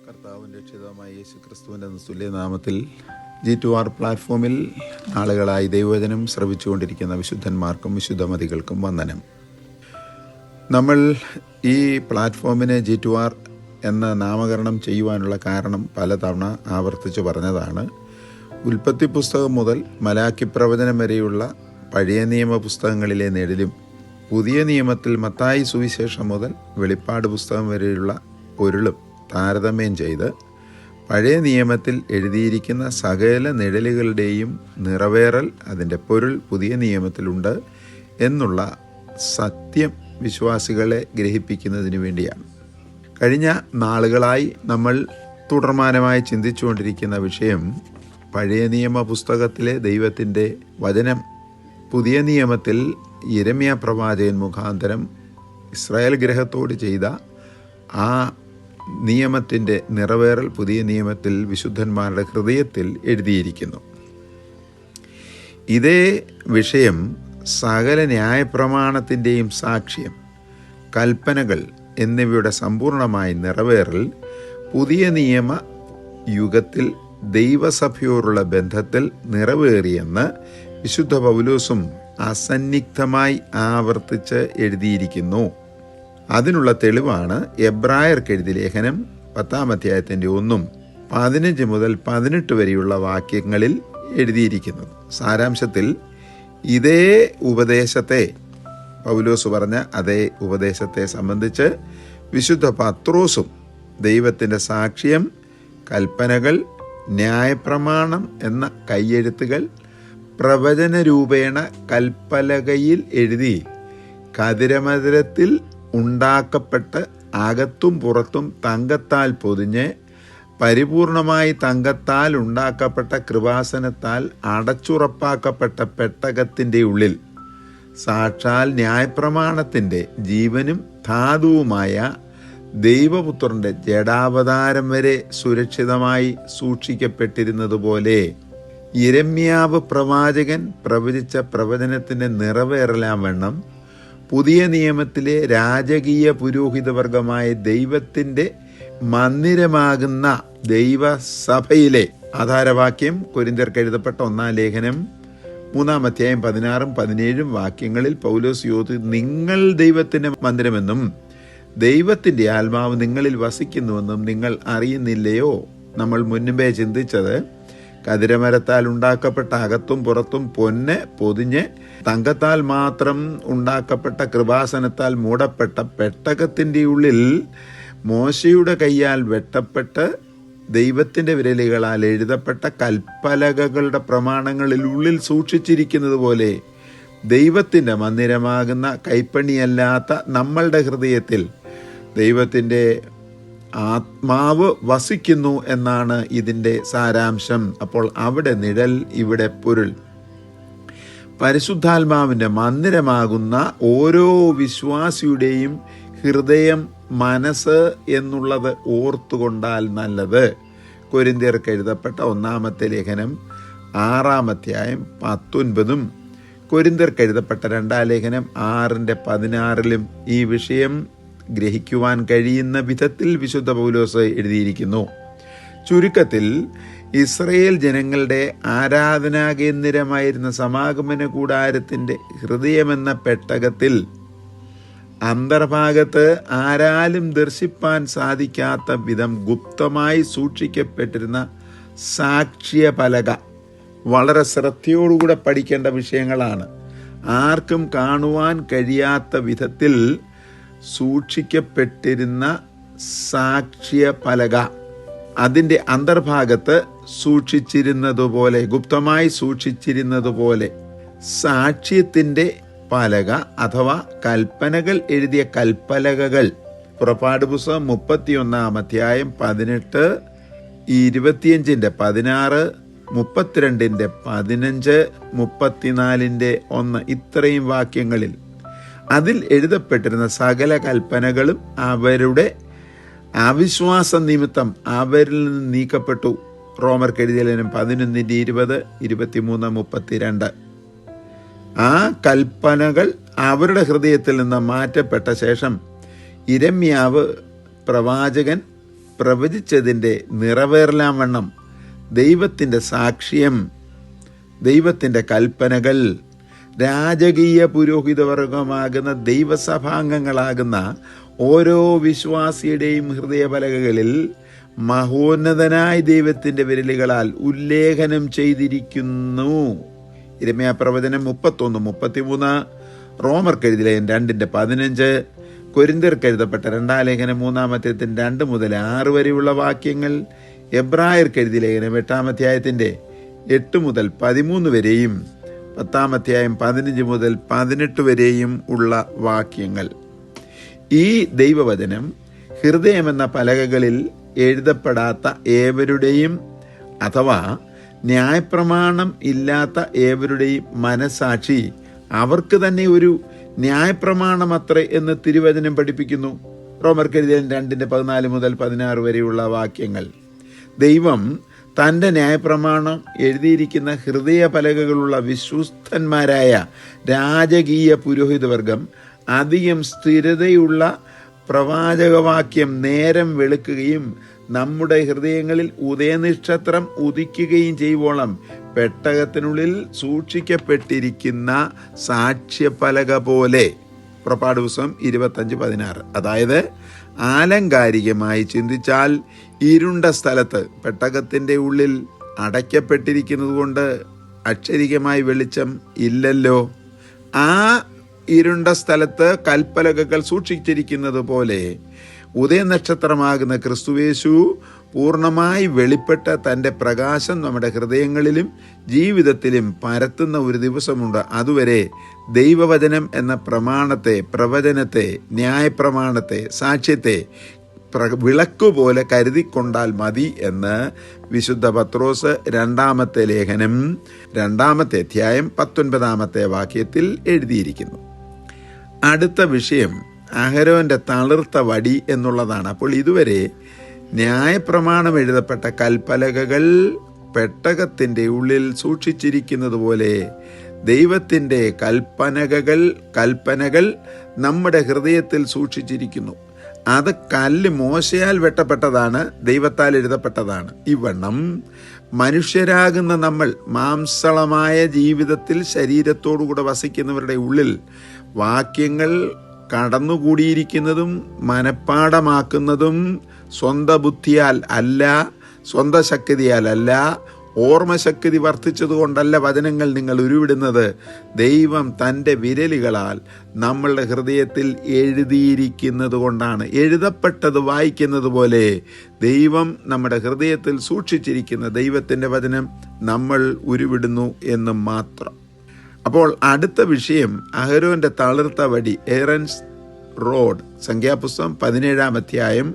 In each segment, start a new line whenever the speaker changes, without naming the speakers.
കർത്താവും രക്ഷിതാവുമായ യേശു ക്രിസ്തുവിൻ്റെ തുല്യനാമത്തിൽ G2R പ്ലാറ്റ്ഫോമിൽ നാളുകളായി ദൈവവചനം ശ്രവിച്ചുകൊണ്ടിരിക്കുന്ന വിശുദ്ധന്മാർക്കും വിശുദ്ധമതികൾക്കും വന്ദനം. നമ്മൾ ഈ പ്ലാറ്റ്ഫോമിനെ G2R എന്ന നാമകരണം ചെയ്യുവാനുള്ള കാരണം പലതവണ ആവർത്തിച്ചു പറഞ്ഞതാണ്. ഉൽപ്പത്തി പുസ്തകം മുതൽ മലാക്കി പ്രവചനം വരെയുള്ള പഴയ നിയമ പുസ്തകങ്ങളിലെ നിഴലും പുതിയ നിയമത്തിൽ മത്തായി സുവിശേഷം മുതൽ വെളിപ്പാട് പുസ്തകം വരെയുള്ള പൊരുളും താരതമ്യം ചെയ്ത് പഴയ നിയമത്തിൽ എഴുതിയിരിക്കുന്ന സകല നിഴലുകളുടെയും നിറവേറൽ, അതിൻ്റെ പൊരുൾ പുതിയ നിയമത്തിലുണ്ട് എന്നുള്ള സത്യം വിശ്വാസികളെ ഗ്രഹിപ്പിക്കുന്നതിന് വേണ്ടിയാണ്. കഴിഞ്ഞ നാളുകളായി നമ്മൾ തുടർമാനമായി ചിന്തിച്ചുകൊണ്ടിരിക്കുന്ന വിഷയം പഴയ നിയമ പുസ്തകത്തിലെ ദൈവത്തിൻ്റെ വചനം പുതിയ നിയമത്തിൽ യിരെമ്യാ പ്രവാചകൻ മുഖാന്തരം ഇസ്രായേൽ ഗൃഹത്തോട് ചെയ്ത ആ നിയമത്തിൻ്റെ നിറവേറൽ പുതിയ നിയമത്തിൽ വിശുദ്ധന്മാരുടെ ഹൃദയത്തിൽ എഴുതിയിരിക്കുന്നു. ഇതേ വിഷയം സകല ന്യായപ്രമാണത്തിൻ്റെയും സാക്ഷ്യം, കൽപ്പനകൾ എന്നിവയുടെ സമ്പൂർണമായ നിറവേറൽ പുതിയ നിയമ യുഗത്തിൽ ദൈവസഭയോടുള്ള ബന്ധത്തിൽ നിറവേറിയെന്ന് വിശുദ്ധ പൗലോസും അസന്നിഗ്ധമായി ആവർത്തിച്ച് എഴുതിയിരിക്കുന്നു. അതിനുള്ള തെളിവാണ് എബ്രായർക്ക് എഴുതിയ ലേഖനം 10-ാം അധ്യായത്തിൻ്റെ 1-15 മുതൽ 18 വരെയുള്ള വാക്യങ്ങളിൽ എഴുതിയിരിക്കുന്നത്. സാരാംശത്തിൽ ഇതേ ഉപദേശത്തെ, പൗലോസ് പറഞ്ഞ അതേ ഉപദേശത്തെ സംബന്ധിച്ച് വിശുദ്ധ പത്രോസും ദൈവത്തിൻ്റെ സാക്ഷ്യം, കൽപ്പനകൾ, ന്യായപ്രമാണം എന്ന കയ്യെഴുത്തുകൾ പ്രവചന രൂപേണ കൽപ്പലകയിൽ എഴുതി കതിരമധുരത്തിൽ ഉണ്ടാക്കപ്പെട്ട് അകത്തും പുറത്തും തങ്കത്താൽ പൊതിഞ്ഞ് പരിപൂർണമായി തങ്കത്താൽ ഉണ്ടാക്കപ്പെട്ട കൃപാസനത്താൽ അടച്ചുറപ്പാക്കപ്പെട്ട പെട്ടകത്തിൻ്റെ ഉള്ളിൽ സാക്ഷാൽ ന്യായപ്രമാണത്തിൻ്റെ ജീവനും ധാതുവുമായ ദൈവപുത്രൻ്റെ ജഡാവതാരം വരെ സുരക്ഷിതമായി സൂക്ഷിക്കപ്പെട്ടിരുന്നതുപോലെ യിരെമ്യാവ് പ്രവാചകൻ പ്രവചിച്ച പ്രവചനത്തിൻ്റെ നിറവേറലാം വണ്ണം പുതിയ നിയമത്തിലെ രാജകീയ പുരോഹിതവർഗമായ ദൈവത്തിൻ്റെ മന്ദിരമാകുന്ന ദൈവസഭയിലെ ആധാരവാക്യം കൊരിന്ത്യർക്ക് എഴുതപ്പെട്ട 1-ാം ലേഖനം 3-ാം അധ്യായം 16-17 വാക്യങ്ങളിൽ പൗലോസ് നിങ്ങൾ ദൈവത്തിൻ്റെ മന്ദിരമെന്നും ദൈവത്തിൻ്റെ ആത്മാവ് നിങ്ങളിൽ വസിക്കുന്നുവെന്നും നിങ്ങൾ അറിയുന്നില്ലയോ? നമ്മൾ മുൻപേ ചിന്തിച്ചത് കതിരമരത്താൽ ഉണ്ടാക്കപ്പെട്ട അകത്തും പുറത്തും പൊന്ന് പൊതിഞ്ഞ് തങ്കത്താൽ മാത്രം ഉണ്ടാക്കപ്പെട്ട കൃപാസനത്താൽ മൂടപ്പെട്ട പെട്ടകത്തിൻ്റെ ഉള്ളിൽ മോശയുടെ കയ്യാൽ വെട്ടപ്പെട്ട് ദൈവത്തിൻ്റെ വിരലുകളാൽ എഴുതപ്പെട്ട കൽപ്പലകകളുടെ പ്രമാണങ്ങളിൽ ഉള്ളിൽ സൂക്ഷിച്ചിരിക്കുന്നത് പോലെ ദൈവത്തിൻ്റെ മന്ദിരമാകുന്ന കൈപ്പണിയല്ലാത്ത നമ്മളുടെ ഹൃദയത്തിൽ ദൈവത്തിൻ്റെ ആത്മാവ് വസിക്കുന്നു എന്നാണ് ഇതിൻ്റെ സാരാംശം. അപ്പോൾ അവിടെ നിഴൽ, ഇവിടെ പൊരുൾ. പരിശുദ്ധാത്മാവിൻ്റെ മന്ദിരമാകുന്ന ഓരോ വിശ്വാസിയുടെയും ഹൃദയം, മനസ്സ് എന്നുള്ളത് ഓർത്തുകൊണ്ടാൽ നല്ലത്. കൊരിന്ത്യർക്ക് എഴുതപ്പെട്ട 1-ാമത്തെ ലേഖനം 6-ാം അധ്യായം 19-ഉം കൊരിന്ത്യർക്ക് എഴുതപ്പെട്ട 2-ാം ലേഖനം 6-16 ഈ വിഷയം ഗ്രഹിക്കുവാൻ കഴിയുന്ന വിധത്തിൽ വിശുദ്ധ പൗലോസ് എഴുതിയിരിക്കുന്നു. ചുരുക്കത്തിൽ ഇസ്രയേൽ ജനങ്ങളുടെ ആരാധനാകേന്ദ്രമായിരുന്ന സമാഗമന കൂടാരത്തിൻ്റെ ഹൃദയമെന്ന പെട്ടകത്തിൽ അന്തർഭാഗത്ത് ആരാലും ദർശിപ്പാൻ സാധിക്കാത്ത വിധം ഗുപ്തമായി സൂക്ഷിക്കപ്പെട്ടിരുന്ന സാക്ഷ്യ പലക വളരെ ശ്രദ്ധയോടുകൂടെ പഠിക്കേണ്ട വിഷയങ്ങളാണ്. ആർക്കും കാണുവാൻ കഴിയാത്ത വിധത്തിൽ സൂക്ഷിക്കപ്പെട്ടിരുന്ന സാക്ഷ്യ പലക, അതിൻ്റെ അന്തർഭാഗത്ത് സൂക്ഷിച്ചിരുന്നതുപോലെ, ഗുപ്തമായി സൂക്ഷിച്ചിരുന്നതുപോലെ സാക്ഷ്യത്തിൻ്റെ പലക അഥവാ കൽപ്പനകൾ എഴുതിയ കൽപ്പലകകൾ. പുറപ്പാട് പുസ്തകം 31-ാം അധ്യായം 18, 25-ന്റെ 16, 32-ന്റെ 15, 34-ന്റെ 1 ഇത്രയും വാക്യങ്ങളിൽ അതിൽ എഴുതപ്പെട്ടിരുന്ന സകല കൽപ്പനകളും അവരുടെ അവിശ്വാസ നിമിത്തം അവരിൽ നിന്ന് നീക്കപ്പെട്ടു. റോമർക്ക് എഴുതിയ ലേഖനം 11-ന്റെ 20, 23, 32. ആ കൽപ്പനകൾ അവരുടെ ഹൃദയത്തിൽ നിന്ന് മാറ്റപ്പെട്ട ശേഷം യിരെമ്യാവ് പ്രവാചകൻ പ്രവചിച്ചതിൻ്റെ നിറവേറലാം വണ്ണം ദൈവത്തിൻ്റെ സാക്ഷ്യം, ദൈവത്തിൻ്റെ കൽപ്പനകൾ, രാജകീയ പുരോഹിതവർഗമാകുന്ന ദൈവസഭാംഗങ്ങളാകുന്ന ഓരോ വിശ്വാസിയുടെയും ഹൃദയപലകകളിൽ മഹോന്നതനായ ദൈവത്തിൻ്റെ വിരലുകളാൽ ഉല്ലേഖനം ചെയ്തിരിക്കുന്നു. യിരെമ്യാ പ്രവചനം 31-33, റോമർക്കെഴുതിയ 2:15, കൊരിന്ത്യർക്കെഴുതപ്പെട്ട 2 ലേഖനം 3 മുതൽ 6 വരെയുള്ള വാക്യങ്ങൾ, എബ്രായർക്കെഴുതിയ ലേഖനം 8 8 മുതൽ 13 വരെയും 10 15 മുതൽ 18 വരെയും ഉള്ള വാക്യങ്ങൾ. ഈ ദൈവവചനം ഹൃദയമെന്ന പലകകളിൽ എഴുതപ്പെടാത്ത ഏവരുടെയും അഥവാ ന്യായപ്രമാണം ഇല്ലാത്ത ഏവരുടെയും മനസാക്ഷി അവർക്ക് തന്നെ ഒരു ന്യായപ്രമാണമത്രേ എന്ന് തിരുവചനം പഠിപ്പിക്കുന്നു. റോമർക്കെഴുതിയ 2:14 മുതൽ 16 വരെയുള്ള വാക്യങ്ങൾ. ദൈവം തൻ്റെ ന്യായപ്രമാണം എഴുതിയിരിക്കുന്ന ഹൃദയപലകകളുള്ള വിശ്വസ്തന്മാരായ രാജകീയ പുരോഹിതവർഗം അധികം സ്ഥിരതയുള്ള പ്രവാചകവാക്യം നേരം വെളുക്കുകയും നമ്മുടെ ഹൃദയങ്ങളിൽ ഉദയനക്ഷത്രം ഉദിക്കുകയും ചെയ്യുവോളം പെട്ടകത്തിനുള്ളിൽ സൂക്ഷിക്കപ്പെട്ടിരിക്കുന്ന സാക്ഷ്യപലക പോലെ. പുറപ്പാട് ദിവസം 25:16. അതായത് ആലങ്കാരികമായി ചിന്തിച്ചാൽ ഇരുണ്ട സ്ഥലത്ത് പെട്ടകത്തിൻ്റെ ഉള്ളിൽ അടയ്ക്കപ്പെട്ടിരിക്കുന്നത് കൊണ്ട് അക്ഷരികമായി വെളിച്ചം ഇല്ലല്ലോ. ആ ഇരുണ്ട സ്ഥലത്ത് കൽപ്പലകകൾ സൂക്ഷിച്ചിരിക്കുന്നത് പോലെ ഉദയനക്ഷത്രമാകുന്ന ക്രിസ്തുയേശു പൂർണ്ണമായി വെളിപ്പെട്ട തൻ്റെ പ്രകാശം നമ്മുടെ ഹൃദയങ്ങളിലും ജീവിതത്തിലും പരത്തുന്ന ഒരു ദിവസമുണ്ട്. അതുവരെ ദൈവവചനം എന്ന പ്രമാണത്തെ, പ്രവചനത്തെ, ന്യായപ്രമാണത്തെ, സാക്ഷ്യത്തെ വിളക്കുപോലെ കരുതിക്കൊണ്ടാൽ മതി എന്ന് വിശുദ്ധ പത്രോസ് 2 ലേഖനം 2 അധ്യായം 19 വാക്യത്തിൽ എഴുതിയിരിക്കുന്നു. അടുത്ത വിഷയം അഹരോന്റെ തളിർത്ത വടി എന്നുള്ളതാണ്. അപ്പോൾ ഇതുവരെ ന്യായപ്രമാണം എഴുതപ്പെട്ട കൽപ്പലകകൾ പെട്ടകത്തിൻ്റെ ഉള്ളിൽ സൂക്ഷിച്ചിരിക്കുന്നത് പോലെ ദൈവത്തിൻ്റെ കൽപ്പനകൾ നമ്മുടെ ഹൃദയത്തിൽ സൂക്ഷിച്ചിരിക്കുന്നു. അത് കല്ല് മോശയാൽ വെട്ടപ്പെട്ടതാണ്, ദൈവത്താൽ എഴുതപ്പെട്ടതാണ്. ഇവണ്ണം മനുഷ്യരാകുന്ന നമ്മൾ മാംസളമായ ജീവിതത്തിൽ ശരീരത്തോടുകൂടെ വസിക്കുന്നവരുടെ ഉള്ളിൽ വാക്യങ്ങൾ കടന്നുകൂടിയിരിക്കുന്നതും മനഃപ്പാടമാക്കുന്നതും സ്വന്തം ബുദ്ധിയാൽ അല്ല, സ്വന്തം ശക്തിയാൽ അല്ല, ഓർമ്മശക്തി വർദ്ധിച്ചതുകൊണ്ടല്ല വചനങ്ങൾ നിങ്ങൾ ഉരുവിടുന്നത്. ദൈവം തൻ്റെ വിരലുകളാൽ നമ്മളുടെ ഹൃദയത്തിൽ എഴുതിയിരിക്കുന്നത് കൊണ്ടാണ്. എഴുതപ്പെട്ടത് വായിക്കുന്നത് പോലെ ദൈവം നമ്മുടെ ഹൃദയത്തിൽ സൂക്ഷിച്ചിരിക്കുന്ന ദൈവത്തിൻ്റെ വചനം നമ്മൾ ഉരുവിടുന്നു എന്ന് മാത്രം. അപ്പോൾ അടുത്ത വിഷയം അഹരോന്റെ തളിർത്ത വടി, എയറൻസ് റോഡ്. സംഖ്യാപുസ്തകം 17 അധ്യായം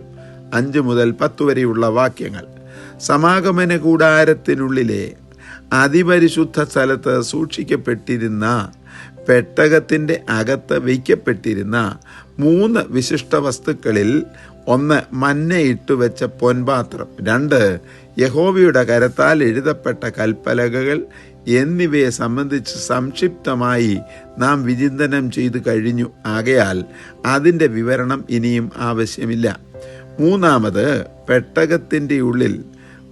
5 മുതൽ 10 വരെയുള്ള വാക്യങ്ങൾ. സമാഗമന കൂടാരത്തിനുള്ളിലെ അതിപരിശുദ്ധ സ്ഥലത്ത് സൂക്ഷിക്കപ്പെട്ടിരുന്ന പെട്ടകത്തിൻ്റെ അകത്ത് വയ്ക്കപ്പെട്ടിരുന്ന 3 വിശിഷ്ട വസ്തുക്കളിൽ 1 മന്നയിട്ട് വെച്ച പൊൻപാത്രം, 2 യഹോവയുടെ കരത്താൽ എഴുതപ്പെട്ട കൽപ്പലകകൾ എന്നിവയെ സംബന്ധിച്ച് സംക്ഷിപ്തമായി നാം വിചിന്തനം ചെയ്തു കഴിഞ്ഞു. ആകയാൽ അതിൻ്റെ വിവരണം ഇനിയും ആവശ്യമില്ല. 3 പെട്ടകത്തിൻ്റെ ഉള്ളിൽ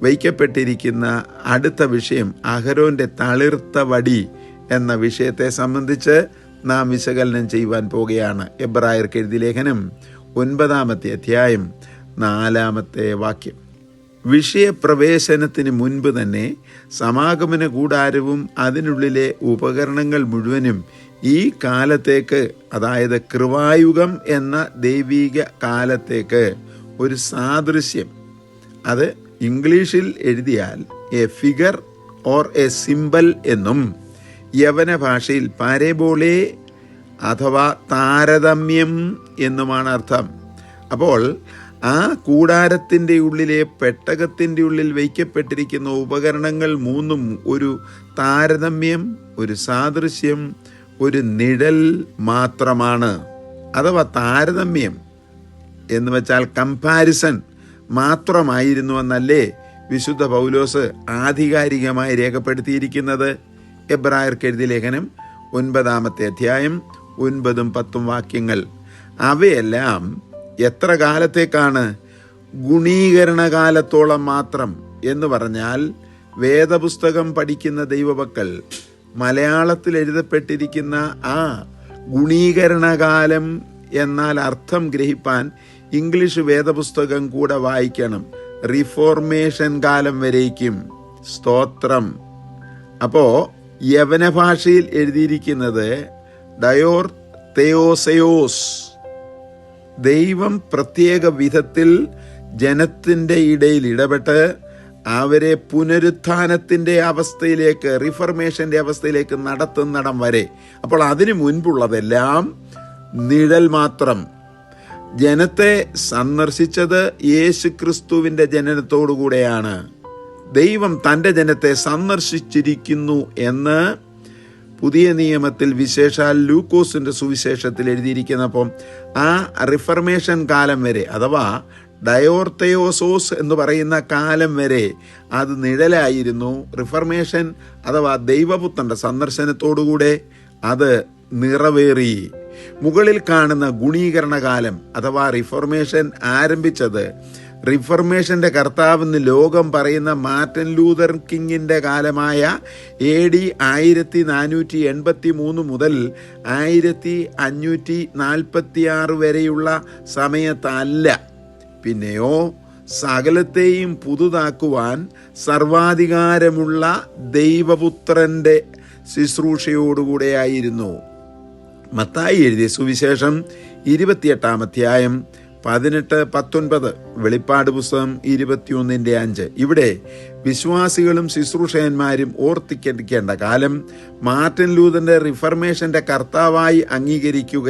വയ്ക്കപ്പെട്ടിരിക്കുന്ന അടുത്ത വിഷയം അഹരോന്റെ തളിർത്ത വടി എന്ന വിഷയത്തെ സംബന്ധിച്ച് നാം വിശകലനം ചെയ്യുവാൻ പോകുകയാണ്. എബ്രായർക്ക് എഴുതിയ ലേഖനം 9 അധ്യായം 4 വാക്യം. വിഷയപ്രവേശനത്തിന് മുൻപ് തന്നെ സമാഗമന കൂടാരവും അതിനുള്ളിലെ ഉപകരണങ്ങൾ മുഴുവനും ഈ കാലത്തേക്ക്, അതായത് കൃപായുഗം എന്ന ദൈവിക കാലത്തേക്ക് ഒരു സാദൃശ്യം, അത് ഇംഗ്ലീഷിൽ എഴുതിയാൽ A figure or A symbol എന്നും യവന ഭാഷയിൽ പാരബോളെ അഥവാ താരതമ്യം എന്നുമാണ് അർത്ഥം. അപ്പോൾ ആ കൂടാരത്തിൻ്റെ ഉള്ളിലെ പെട്ടകത്തിൻ്റെ ഉള്ളിൽ വയ്ക്കപ്പെട്ടിരിക്കുന്ന ഉപകരണങ്ങൾ 3 ഒരു താരതമ്യം, ഒരു സാദൃശ്യം, ഒരു നിഴൽ മാത്രമാണ്. അഥവാ താരതമ്യം എന്ന് വെച്ചാൽ കമ്പാരിസൺ മാത്രമായിരുന്നു എന്നല്ലേ വിശുദ്ധ പൗലോസ് ആധികാരികമായി രേഖപ്പെടുത്തിയിരിക്കുന്നത്. എബ്രായർക്ക് എഴുതിയ ലേഖനം 9 അധ്യായം 9-10 വാക്യങ്ങൾ. അവയെല്ലാം എത്ര കാലത്തേക്കാണ്? ഗുണീകരണകാലത്തോളം മാത്രം എന്ന് പറഞ്ഞാൽ വേദപുസ്തകം പഠിക്കുന്ന ദൈവമക്കൾ മലയാളത്തിൽ എഴുതപ്പെട്ടിരിക്കുന്ന ആ ഗുണീകരണകാലം എന്നാൽ അർത്ഥം ഗ്രഹിപ്പാൻ ഇംഗ്ലീഷ് വേദപുസ്തകം കൂടെ വായിക്കണം. റിഫോർമേഷൻ കാലം വരേക്കും. സ്തോത്രം. അപ്പോ യവന ഭാഷയിൽ എഴുതിയിരിക്കുന്നത് ഡയോർ തെയോസയോസ്. ദൈവം പ്രത്യേക വിധത്തിൽ ജനത്തിൻ്റെ ഇടയിൽ ഇടപെട്ട് അവരെ പുനരുത്ഥാനത്തിൻ്റെ അവസ്ഥയിലേക്ക്, റിഫർമേഷൻ്റെ അവസ്ഥയിലേക്ക് നടത്തുന്നിടം വരെ. അപ്പോൾ അതിനു മുൻപുള്ളതെല്ലാം നിഴൽ മാത്രം. ജനത്തെ സന്ദർശിച്ചത് യേശു ക്രിസ്തുവിൻ്റെ ജനനത്തോടുകൂടെയാണ്. ദൈവം തൻ്റെ ജനത്തെ സന്ദർശിച്ചിരിക്കുന്നു എന്ന് പുതിയ നിയമത്തിൽ വിശേഷാൽ ലൂക്കോസിൻ്റെ സുവിശേഷത്തിൽ എഴുതിയിരിക്കുന്നപ്പം ആ റിഫർമേഷൻ കാലം വരെ, അഥവാ ഡയോർത്തേയോസോസ് എന്ന് പറയുന്ന കാലം വരെ അത് നിഴലായിരുന്നു. റിഫർമേഷൻ അഥവാ ദൈവപുത്രൻ്റെ സന്ദർശനത്തോടുകൂടെ അത് നിറവേറി. മുകളിൽ കാണുന്ന ഗുണീകരണകാലം അഥവാ റിഫർമേഷൻ ആരംഭിച്ചത് റിഫർമേഷൻ്റെ കർത്താവെന്ന് ലോകം പറയുന്ന മാർട്ടിൻ ലൂതർ കിങ്ങിൻ്റെ കാലമായ AD 1483 മുതൽ 1546 വരെയുള്ള സമയത്തല്ല. പിന്നെയോ സകലത്തെയും പുതുതാക്കുവാൻ സർവാധികാരമുള്ള ദൈവപുത്രൻ്റെ ശുശ്രൂഷയോടുകൂടെയായിരുന്നു. മത്തായി എഴുതിയ സുവിശേഷം 28 അധ്യായം 18-19, വെളിപ്പാട് പുസ്തകം 21:5. ഇവിടെ വിശ്വാസികളും ശുശ്രൂഷകന്മാരും ഓർത്തിക്കേണ്ട കാലം മാർട്ടിൻ ലൂതറിന്റെ റിഫർമേഷന്റെ കർത്താവായി അംഗീകരിക്കുക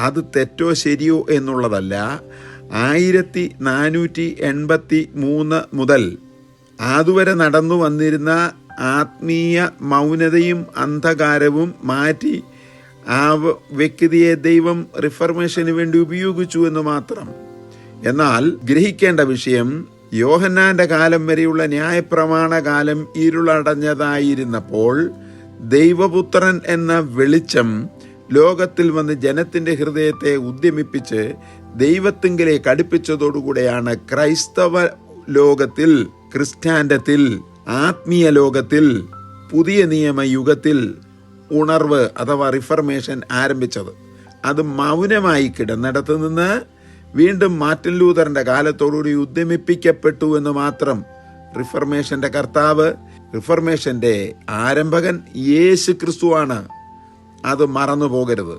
അത് തെറ്റോ ശരിയോ എന്നുള്ളതല്ല. 1483 മുതൽ അതുവരെ നടന്നു വന്നിരുന്ന ആത്മീയ മൗനതയും അന്ധകാരവും മാറ്റി ആ വ്യക്തിയെ ദൈവം റിഫർമേഷന് വേണ്ടി ഉപയോഗിച്ചു എന്ന് മാത്രം. എന്നാൽ ഗ്രഹിക്കേണ്ട വിഷയം, യോഹന്നാന്റെ കാലം വരെയുള്ള ന്യായപ്രമാണ കാലം ഇരുളടഞ്ഞതായിരുന്നപ്പോൾ ദൈവപുത്രൻ എന്ന വെളിച്ചം ലോകത്തിൽ വന്ന് ജനത്തിന്റെ ഹൃദയത്തെ ഉദ്യമിപ്പിച്ച് ദൈവത്തിങ്കിലേക്ക് അടുപ്പിച്ചതോടുകൂടെയാണ് ക്രൈസ്തവ ലോകത്തിൽ, ക്രിസ്ത്യാൻഡത്തിൽ, ആത്മീയ ലോകത്തിൽ, പുതിയ നിയമ യുഗത്തിൽ ഉണർവ് അഥവാ റിഫർമേഷൻ ആരംഭിച്ചത്. അത് മൗനമായി കിടന്നിടത്ത് നിന്ന് വീണ്ടും മാർട്ടിൻ ലൂതറിന്റെ കാലത്തോടുകൂടി ഉദ്യമിപ്പിക്കപ്പെട്ടു എന്ന് മാത്രം. റിഫർമേഷന്റെ കർത്താവ്, റിഫർമേഷന്റെ ആരംഭകൻ യേശു ക്രിസ്തുവാണ്. അത് മറന്നു പോകരുത്.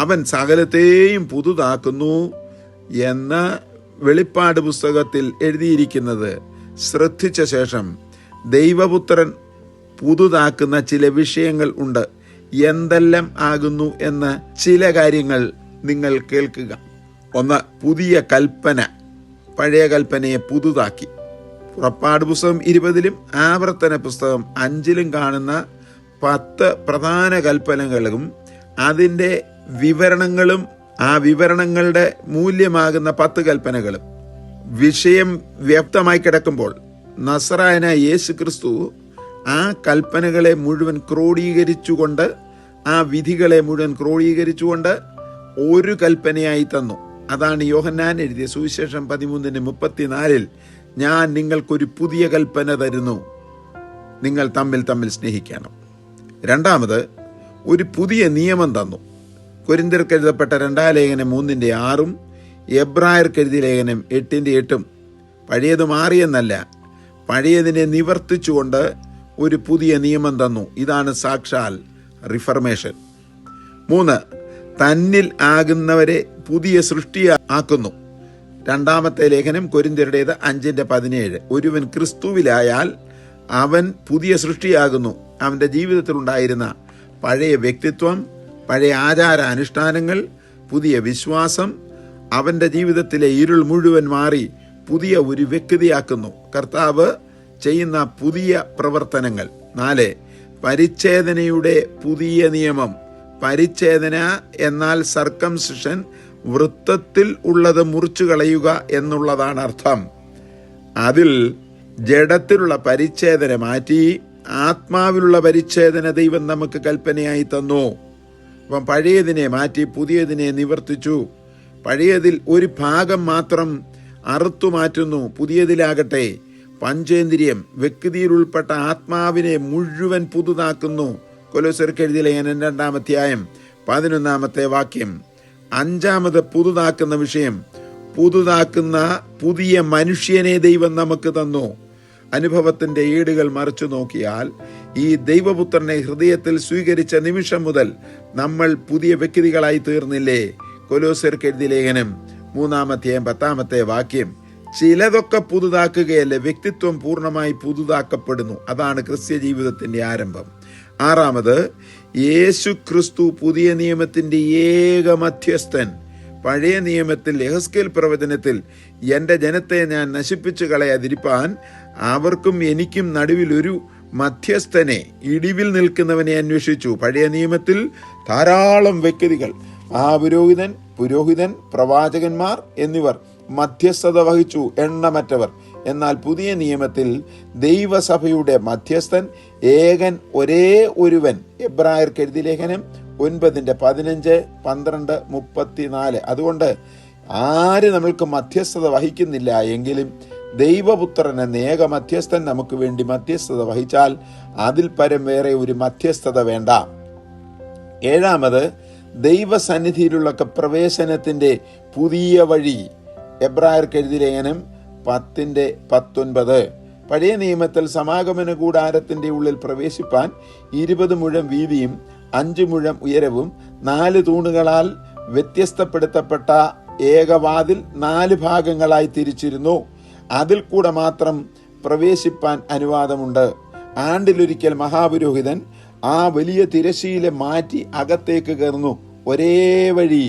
അവൻ സകലത്തെയും പുതുതാക്കുന്നു എന്ന് വെളിപ്പാട് പുസ്തകത്തിൽ എഴുതിയിരിക്കുന്നത് ശ്രദ്ധിച്ച ശേഷം ദൈവപുത്രൻ പുതുതാക്കുന്ന ചില വിഷയങ്ങൾ ഉണ്ട്. എന്തെല്ലാം ആകുന്നു എന്ന് ചില കാര്യങ്ങൾ നിങ്ങൾ കേൾക്കുക. ഒന്ന്, പുതിയ കൽപ്പന പഴയ കൽപ്പനയെ പുതുതാക്കി. പുറപ്പാട് പുസ്തകം 20 ആവർത്തന പുസ്തകം 5 കാണുന്ന 10 പ്രധാന കൽപ്പനകളും അതിൻ്റെ വിവരണങ്ങളും ആ വിവരണങ്ങളുടെ മൂല്യമാകുന്ന 10 കൽപ്പനകളും വിഷയം വ്യക്തമായി കിടക്കുമ്പോൾ നസറായനായ യേശു ക്രിസ്തു ആ കൽപ്പനകളെ മുഴുവൻ ക്രോഡീകരിച്ചുകൊണ്ട്, ആ വിധികളെ മുഴുവൻ ക്രോഡീകരിച്ചുകൊണ്ട് ഒരു കൽപ്പനയായി തന്നു. അതാണ് യോഹന്നാൻ എഴുതിയ സുവിശേഷം 13:34 ഞാൻ നിങ്ങൾക്കൊരു പുതിയ കൽപ്പന തരുന്നു, നിങ്ങൾ തമ്മിൽ തമ്മിൽ സ്നേഹിക്കണം. രണ്ടാമത് ഒരു പുതിയ നിയമം തന്നു. കൊരിന്ത്യർക്ക് എഴുതപ്പെട്ട 2 ലേഖനം 3:6 എബ്രായർക്ക് എഴുതിയ ലേഖനം 8:8 പഴയത് മാറിയെന്നല്ല, പഴയതിനെ നിവർത്തിച്ചുകൊണ്ട് ഒരു പുതിയ നിയമം തന്നു. ഇതാണ് സാക്ഷാൽ റിഫർമേഷൻ. 3, തന്നിൽ ആകുന്നവരെ പുതിയ സൃഷ്ടിയാക്കുന്നു. 2 ലേഖനം കൊരിന്ത്യരുടേത് 5:17 ഒരുവൻ ക്രിസ്തുവിലായാൽ അവൻ പുതിയ സൃഷ്ടിയാകുന്നു. അവൻ്റെ ജീവിതത്തിലുണ്ടായിരുന്ന പഴയ വ്യക്തിത്വം, പഴയ ആചാര അനുഷ്ഠാനങ്ങൾ, പുതിയ വിശ്വാസം, അവൻ്റെ ജീവിതത്തിലെ ഇരുൾ മുഴുവൻ മാറി പുതിയ ഒരു വ്യക്തിയാക്കുന്നു. കർത്താവ് ചെയ്യുന്ന പുതിയ പ്രവർത്തനങ്ങൾ. 4, പരിച്ഛേദനയുടെ പുതിയ നിയമം. പരിച്ഛേദന എന്നാൽ സർക്കംസിഷൻ, വൃത്തത്തിൽ ഉള്ളത് മുറിച്ചു കളയുക എന്നുള്ളതാണ് അർത്ഥം. അതിൽ ജഡത്തിലുള്ള പരിച്ഛേദന മാറ്റി ആത്മാവിലുള്ള പരിച്ഛേദന ദൈവം നമുക്ക് കൽപ്പനയായി തന്നു. അപ്പം പഴയതിനെ മാറ്റി പുതിയതിനെ നിവർത്തിച്ചു. പഴയതിൽ ഒരു ഭാഗം മാത്രം അറുത്തു മാറ്റുന്നു. പുതിയതിലാകട്ടെ പഞ്ചേന്ദ്രിയം വ്യക്തിയിൽ ഉൾപ്പെട്ട ആത്മാവിനെ മുഴുവൻ പുതുതാക്കുന്നു. കൊലോസ്യർക്ക് എഴുതിയ ലേഖനം 2-ാം അധ്യായം 11-ാമത്തെ വാക്യം. അഞ്ചാമത് പുതുതാക്കുന്ന വിഷയം, പുതുതാക്കുന്ന പുതിയ മനുഷ്യനെ ദൈവം നമുക്ക് തന്നു. അനുഭവത്തിന്റെ ഏടുകൾ മറിച്ചു നോക്കിയാൽ ഈ ദൈവപുത്രനെ ഹൃദയത്തിൽ സ്വീകരിച്ച നിമിഷം മുതൽ നമ്മൾ പുതിയ വ്യക്തികളായി തീർന്നില്ലേ? കൊലോസ്യർക്ക് എഴുതിയ ലേഖനം 3-ാം അധ്യായം 10-ാമത്തെ വാക്യം. ചിലതൊക്കെ പുതുതാക്കുകയല്ലേ, വ്യക്തിത്വം പൂർണ്ണമായി പുതുതാക്കപ്പെടുന്നു. അതാണ് ക്രിസ്ത്യ ജീവിതത്തിന്റെ ആരംഭം. ആറാമത്, യേശു ക്രിസ്തു പുതിയ നിയമത്തിന്റെ ഏക മധ്യസ്ഥൻ. പഴയ നിയമത്തിൽ യെഹെസ്കേൽ പ്രവചനത്തിൽ എൻ്റെ ജനത്തെ ഞാൻ നശിപ്പിച്ചു കളയാതിരിപ്പാൻ അവർക്കും എനിക്കും നടുവിൽ ഒരു മധ്യസ്ഥനെ, ഇടിവിൽ നിൽക്കുന്നവനെ അന്വേഷിച്ചു. പഴയ നിയമത്തിൽ ധാരാളം വ്യക്തികൾ, പുരോഹിതൻ, പ്രവാചകന്മാർ എന്നിവർ മധ്യസ്ഥത വഹിച്ചു, എണ്ണമറ്റവർ. എന്നാൽ പുതിയ നിയമത്തിൽ ദൈവസഭയുടെ മധ്യസ്ഥൻ ഏകൻ, ഒരേ ഒരുവൻ. എബ്രായർക്ക് എഴുതിയ ലേഖനം 9:15, 12, 34. അതുകൊണ്ട് ആര് നമ്മൾക്ക് മധ്യസ്ഥത വഹിക്കുന്നില്ല എങ്കിലും ദൈവപുത്രൻ എന്ന ഏക മധ്യസ്ഥൻ നമുക്ക് വേണ്ടി മധ്യസ്ഥത വഹിച്ചാൽ അതിൽ പരം വേറെ ഒരു മധ്യസ്ഥത വേണ്ട. ഏഴാമത്, ദൈവസന്നിധിയിലുള്ള പ്രവേശനത്തിന്റെ പുതിയ വഴി. എബ്രായർക്ക് എഴുതിയ ലേഖനം 10:19. പഴയ നിയമത്തിൽ സമാഗമന കൂടാരത്തിന്റെ ഉള്ളിൽ പ്രവേശിപ്പാൻ 20 മുഴം വീതിയും 5 മുഴം ഉയരവും 4 തൂണുകളാൽ വ്യത്യസ്തപ്പെടുത്തപ്പെട്ട ഏകവാതിൽ 4 ഭാഗങ്ങളായി തിരിച്ചിരുന്നു. അതിൽ കൂടെ മാത്രം പ്രവേശിപ്പാൻ അനുവാദമുണ്ട്. ആണ്ടിലൊരിക്കൽ മഹാപുരോഹിതൻ ആ വലിയ തിരശ്ശീല മാറ്റി അകത്തേക്ക് കയറുന്നു, ഒരേ വഴി.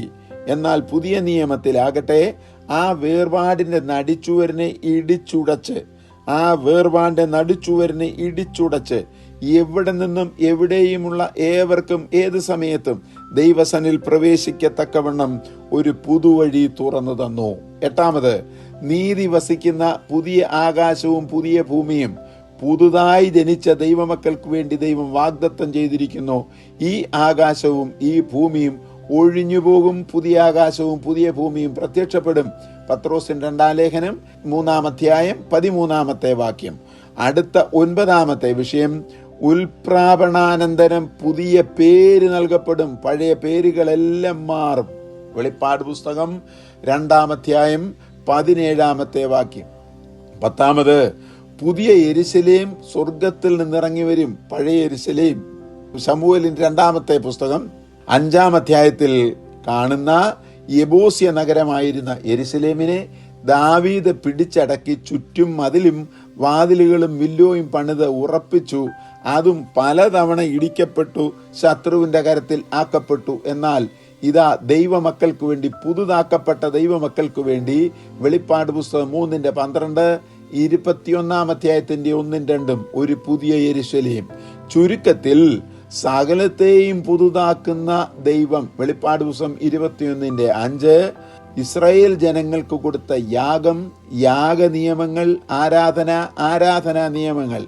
എന്നാൽ പുതിയ നിയമത്തിലാകട്ടെ ആ വേർപാടിന്റെ നടിച്ചുവരിനെ ഇടിച്ചുടച്ച് എവിടെ നിന്നും എവിടെയുമുള്ള ഏവർക്കും ഏത് സമയത്തും ദൈവസനിൽ പ്രവേശിക്കത്തക്കവണ്ണം ഒരു പുതുവഴി തുറന്നു തന്നു. എട്ടാമത്, നീതി വസിക്കുന്ന പുതിയ ആകാശവും പുതിയ ഭൂമിയും പുതുതായി ജനിച്ച ദൈവമക്കൾക്ക് വേണ്ടി ദൈവം വാഗ്ദത്തം ചെയ്തിരിക്കുന്നു. ഈ ആകാശവും ഈ ഭൂമിയും ഒഴിഞ്ഞുപോകും, പുതിയ ആകാശവും പുതിയ ഭൂമിയും പ്രത്യക്ഷപ്പെടും. പത്രോസിന്റെ 2-ാം ലേഖനം 3-ാം അധ്യായം 13-ാമത്തെ വാക്യം. അടുത്ത 9-ാമത്തെ വിഷയം, ഉൽപ്രാപണാനന്തരം പുതിയ പേര് നൽകപ്പെടും, പഴയ പേരുകളെല്ലാം മാറും. വെളിപ്പാട് പുസ്തകം 2-ാം അധ്യായം 17-ാമത്തെ വാക്യം. 10-ാമത്, പുതിയ യെരുശലേം സ്വർഗത്തിൽ നിന്നിറങ്ങി വരും, പഴയ യെരുശലേം. ശമൂവേലിന്റെ 2-ാമത്തെ പുസ്തകം 5-ാം അധ്യായത്തിൽ കാണുന്ന യെബൂസ്യ നഗരമായിരുന്ന യെരുശലേമിനെ ദാവീദ് പിടിച്ചടക്കി ചുറ്റും മതിലും വാതിലുകളും വില്ലോയും പണിത് ഉറപ്പിച്ചു. അതും പലതവണ ഇടിക്കപ്പെട്ടു, ശത്രുവിന്റെ കരത്തിൽ ആക്കപ്പെട്ടു. എന്നാൽ ഇതാ ദൈവമക്കൾക്ക് വേണ്ടി, പുതുതാക്കപ്പെട്ട ദൈവമക്കൾക്ക് വേണ്ടി, വെളിപ്പാട് പുസ്തകം 3:12, 21-ാം അധ്യായത്തിന്റെ 1-2 ഒരു പുതിയ യെരുശലേം. ചുരുക്കത്തിൽ സകലത്തെയും പുതുതാക്കുന്ന ദൈവം. വെളിപ്പാട് പുസ്തകം 21:5 ഇസ്രായേൽ ജനങ്ങൾക്ക് കൊടുത്ത യാഗ നിയമങ്ങൾ, ആരാധനാ നിയമങ്ങൾ,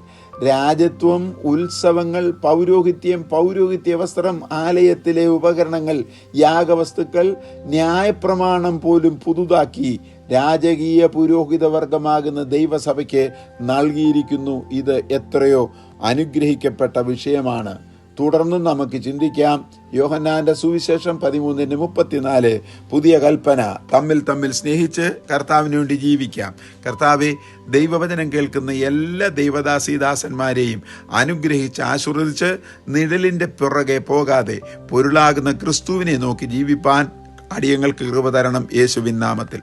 രാജത്വം, ഉത്സവങ്ങൾ, പൗരോഹിത്യ വസ്ത്രം, ആലയത്തിലെ ഉപകരണങ്ങൾ, യാഗവസ്തുക്കൾ, ന്യായപ്രമാണം പോലും പുതുതാക്കി രാജകീയ പുരോഹിത വർഗമാകുന്ന ദൈവസഭയ്ക്ക് നൽകിയിരിക്കുന്നു. ഇത് എത്രയോ അനുഗ്രഹിക്കപ്പെട്ട വിഷയമാണ്. തുടർന്ന് നമുക്ക് ചിന്തിക്കാം. യോഹന്നാന്റെ സുവിശേഷം 13:34 പുതിയ കൽപ്പന, തമ്മിൽ സ്നേഹിച്ച് കർത്താവിന് വേണ്ടി ജീവിക്കാം. കർത്താവെ, ദൈവവചനം കേൾക്കുന്ന എല്ലാ ദൈവദാസീദാസന്മാരെയും അനുഗ്രഹിച്ച് ആശീർവദിച്ച് നിഴലിന്റെ പുറകെ പോകാതെ പൊരുളാകുന്ന ക്രിസ്തുവിനെ നോക്കി ജീവിപ്പാൻ അടിയങ്ങൾക്ക് കൃപ തരണം, യേശുവിൻ നാമത്തിൽ.